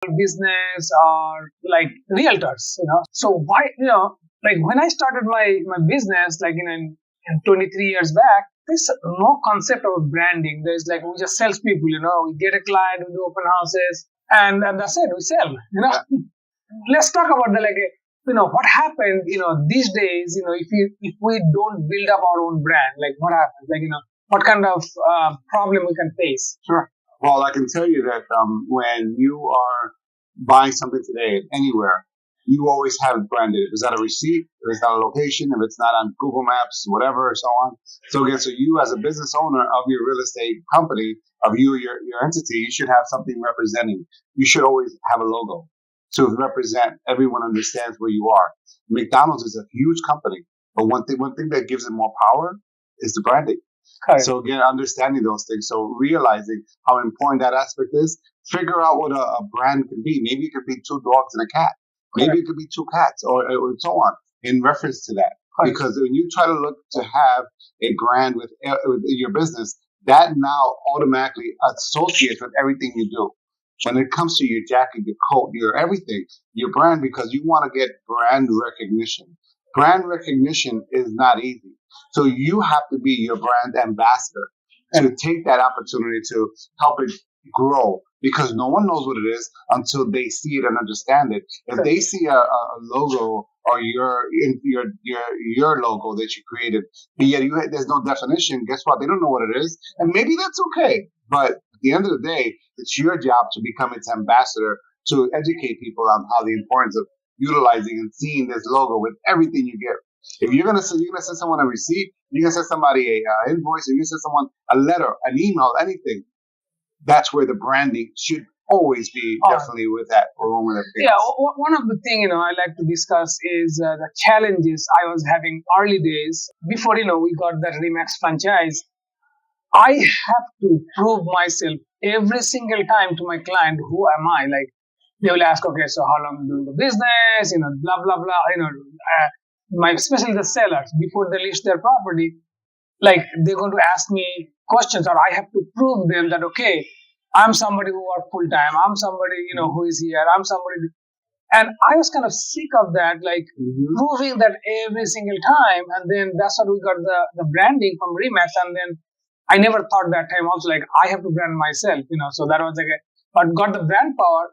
business or like realtors, So why, like when I started my business, like in 23 years back, there's no concept of branding. There's like we just salespeople, we get a client, we do open houses, and that's it. We sell, Let's talk about the what happened, these days, if we don't build up our own brand, like what happens, like what kind of problem we can face. Sure. Well, I can tell you that when you are buying something today anywhere, you always have it branded. If it's not a receipt, if it's not a location, if it's not on Google Maps, whatever, so on. So again, so you as a business owner of your real estate company, of your entity, you should have something representing. You should always have a logo to represent. Everyone understands where you are. McDonald's is a huge company, but one thing that gives it more power is the branding. Correct. So again, understanding those things. So realizing how important that aspect is. Figure out what a brand can be. Maybe it could be 2 dogs and a cat. Maybe it could be 2 cats or so on in reference to that. Correct. Because when you try to look to have a brand with your business, that now automatically associates with everything you do. When it comes to your jacket, your coat, your everything, your brand, because you want to get brand recognition. Brand recognition is not easy. So you have to be your brand ambassador to take that opportunity to help it grow, because no one knows what it is until they see it and understand it. If they see a logo or your logo that you created, but yet there's no definition, guess what? They don't know what it is. And maybe that's okay. But at the end of the day, it's your job to become its ambassador, to educate people on how the importance of utilizing and seeing this logo with everything you get. If you're gonna send someone a receipt, you're gonna send somebody a invoice, or you send someone a letter, an email, anything. That's where the branding should always be definitely with that. Yeah, one of the things I like to discuss is the challenges I was having early days before we got that REMAX franchise. I have to prove myself every single time to my client. Who am I? Like they will ask, okay, so how long are you doing the business? Blah blah blah. Especially the sellers, before they list their property, like they're going to ask me questions, or I have to prove them that okay, I'm somebody who works full time. I'm somebody who is here. I'm somebody, and I was kind of sick of that, like proving that every single time. And then that's how we got the branding from REMAX. And then I never thought that time also like I have to brand myself, So that was like but got the brand power.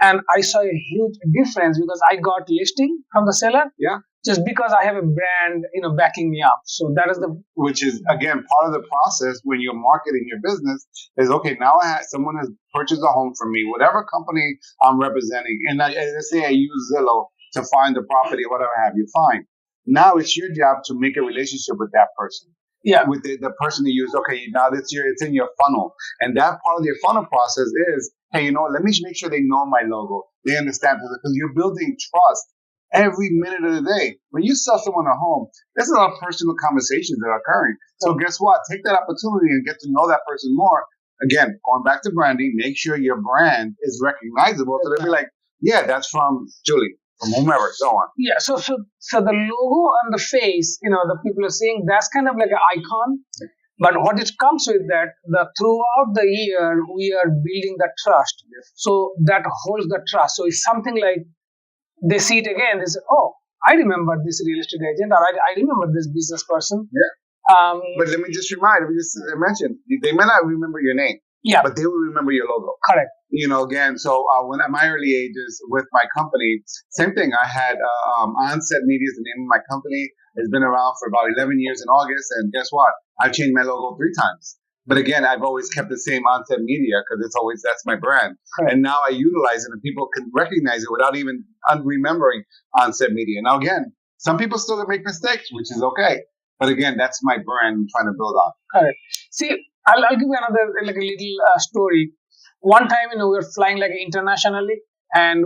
And I saw a huge difference because I got listing from the seller. Yeah. Just because I have a brand, backing me up. So that is which is again part of the process when you're marketing your business is okay. Now someone has purchased a home from me, whatever company I'm representing, and let's say I use Zillow to find the property or whatever have you. Fine. Now it's your job to make a relationship with that person. Yeah. With the person you use. Okay, now it's in your funnel, and that part of your funnel process is, hey, let me make sure they know my logo. They understand because you're building trust every minute of the day. When you sell someone a home, there's a lot of personal conversations that are occurring. So guess what? Take that opportunity and get to know that person more. Again, going back to branding, make sure your brand is recognizable. So they'll be like, yeah, that's from Julie, from whomever, so on. Yeah, so the logo on the face, the people are saying that's kind of like an icon. But what it comes with that, throughout the year, we are building that trust. So that holds the trust. So it's something like, they see it again, they say, oh, I remember this real estate agent, or I remember this business person. Yeah. But let me just mention, they may not remember your name. Yeah. But they will remember your logo. Correct. Again, so when at my early ages with my company, same thing. I had Onset Media is the name of my company. It's been around for about 11 years in August. And guess what? I've changed my logo 3 times. But again, I've always kept the same Onset Media because that's my brand. Correct. And now I utilize it and people can recognize it without even remembering Onset Media. Now again, some people still make mistakes, which is okay. But again, that's my brand I'm trying to build on. Correct. See, I'll give you another like a little story. One time, we were flying like internationally, and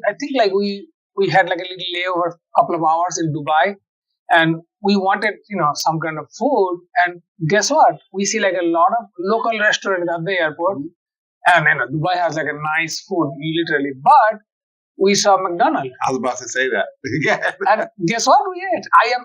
I think like we had like a little layover, couple of hours in Dubai, and we wanted some kind of food. And guess what? We see like a lot of local restaurants at the airport, and Dubai has like a nice food, literally. But we saw McDonald's. I was about to say that. And guess what we ate?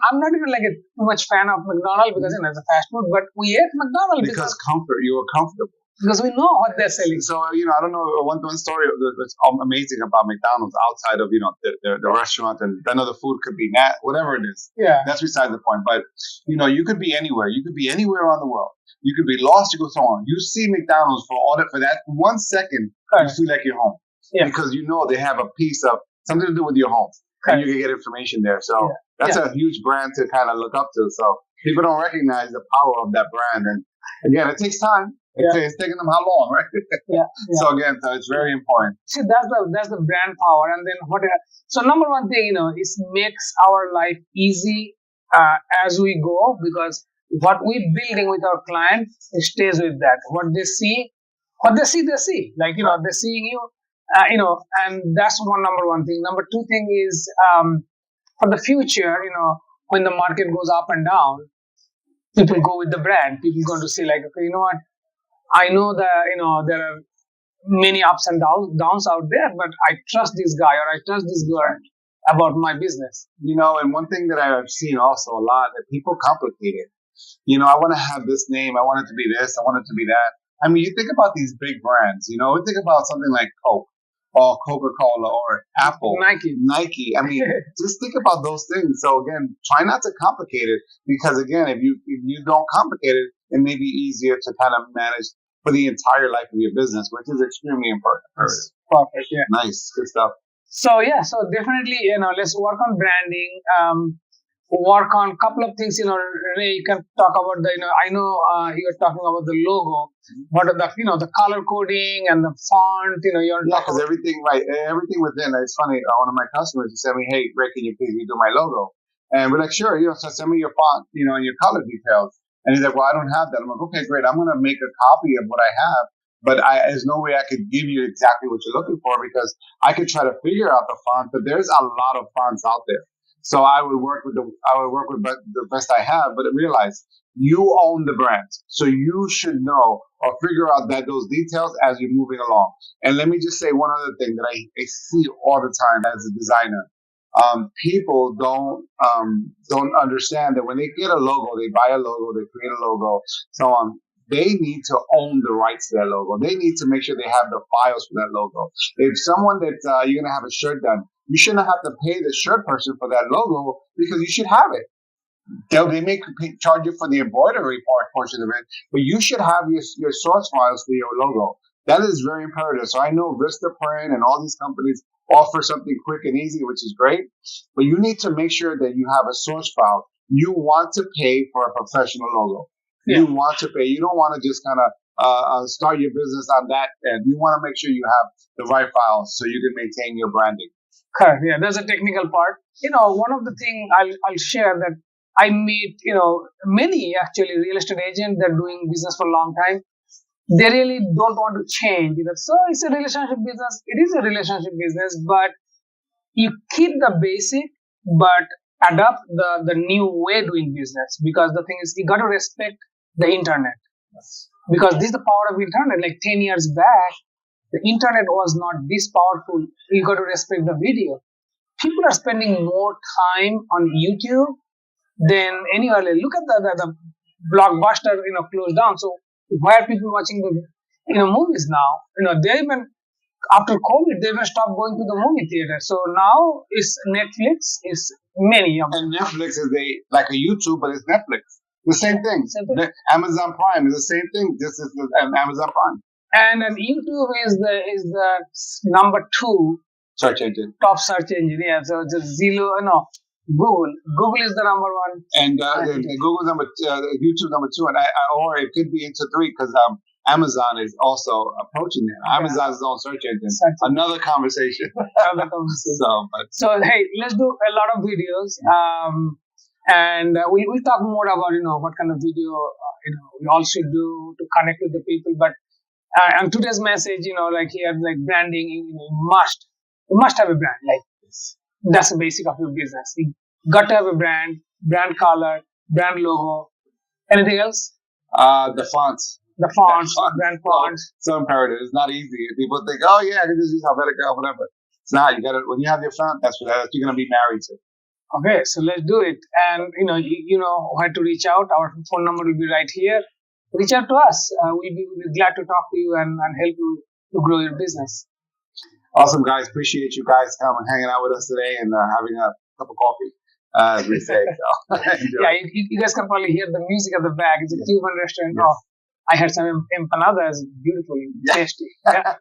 I'm not even like a too much fan of McDonald's because it's a fast food, but we ate McDonald's because comfort. You were comfortable. because we know what they're selling. So, I don't know, one story that's amazing about McDonald's outside of, the restaurant, and I know the food could be whatever it is. Yeah. That's beside the point. But, you could be anywhere. You could be anywhere around the world. You could be lost. You go so on. You see McDonald's for that 1 second, you feel like you're home. Yeah. Because they have a piece of something to do with your home. And you can get information there. So that's a huge brand to kind of look up to. So people don't recognize the power of that brand. And again, it takes time. It's taking them how long, right? So again, it's very important. See, that's the brand power. And then so number one thing, is makes our life easy as we go, because what we're building with our client, it stays with that. What they see, they see. Like, they're seeing you, and that's number one thing. Number two thing is, for the future, when the market goes up and down, people go with the brand. People are going to say like, okay, you know what? I know that, there are many ups and downs out there, but I trust this guy or I trust this girl about my business. And one thing that I've seen also a lot, that people complicate it. I want to have this name. I want it to be this. I want it to be that. I mean, you think about these big brands, think about something like Coke or Coca-Cola or Apple, Nike. I mean, just think about those things. So again, try not to complicate it, because again, if you don't complicate it, it may be easier to kind of manage for the entire life of your business, which is extremely important. Perfect. Yeah. Nice. Good stuff. So definitely, let's work on branding. Work on a couple of things. Renee, you can talk about I know you're talking about the logo, but the color coding and the font. Because everything within. It's funny. One of my customers said me, "Hey, Ray, can you please redo my logo?" And we're like, "Sure." So send me your font, and your color details. And he's like, "Well, I don't have that." I'm like, "Okay, great. I'm going to make a copy of what I have, but there's no way I could give you exactly what you're looking for, because I could try to figure out the font, but there's a lot of fonts out there." So I would work with the best I have, but realize you own the brand, so you should know or figure out those details as you're moving along. And let me just say one other thing that I see all the time as a designer. People don't understand that when they get a logo, they buy a logo, they create a logo, so on. They need to own the rights to that logo. They need to make sure they have the files for that logo. If someone that you're going to have a shirt done, you shouldn't have to pay the shirt person for that logo, because you should have it. They may charge you for the embroidery portion of it, but you should have your source files for your logo. That is very imperative. So I know Vistaprint and all these companies offer something quick and easy, which is great, but you need to make sure that you have a source file. You want to pay for a professional logo. Yeah. You want to pay. You don't want to just kind of start your business on that end. You want to make sure you have the right files so you can maintain your branding. Correct. Yeah, there's a technical part. One of the things I'll share that I meet, many actually real estate agents that are doing business for a long time. They really don't want to change. So it's a relationship business. It is a relationship business, but you keep the basic, but adapt the new way doing business. Because the thing is, you got to respect the internet. Because this is the power of internet. Like 10 years back, the internet was not this powerful. You got to respect the video. People are spending more time on YouTube than anywhere. Look at the Blockbuster, closed down. So why are people watching the movies now? They even after COVID, they even stopped going to the movie theater. So now it's Netflix. Is many of them. And Netflix is like a YouTube, but it's Netflix. The same thing. Amazon Prime is the same thing. This is Amazon Prime. And then YouTube is the number 2 search engine. Top search engine. Yeah. So it's Zillow. No, Google. Google is the number 1. And Google's YouTube number 2, and or it could be into 3, because Amazon is also approaching it. Amazon's own search engine. Another conversation. So hey, let's do a lot of videos. And we talk more about what kind of video we all should do to connect with the people. But and today's message, like here, like branding, you must have a brand. Like that's the basic of your business. You got to have a brand color, brand logo. Anything else? The fonts. The fonts, brand fonts. So imperative. It's not easy. People think, oh yeah, I can just use Helvetica, whatever. It's not. You got to, when you have your font, that's what you're going to be married to. Okay, so let's do it. And you know where to reach out. Our phone number will be right here. reach out to us. We'll be glad to talk to you and help you to grow your business. Awesome, guys. Appreciate you guys coming, hanging out with us today, and having a cup of coffee, as we say. So, Yeah, you guys can probably hear the music at the back. It's a Cuban restaurant. Yes. Oh, I had some empanadas, beautiful, tasty. Yeah.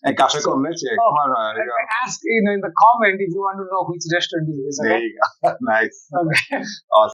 And café con leche. Come on, there you go. Ask in the comment if you want to know which restaurant it is. Okay? There you go. Nice. Okay. Awesome.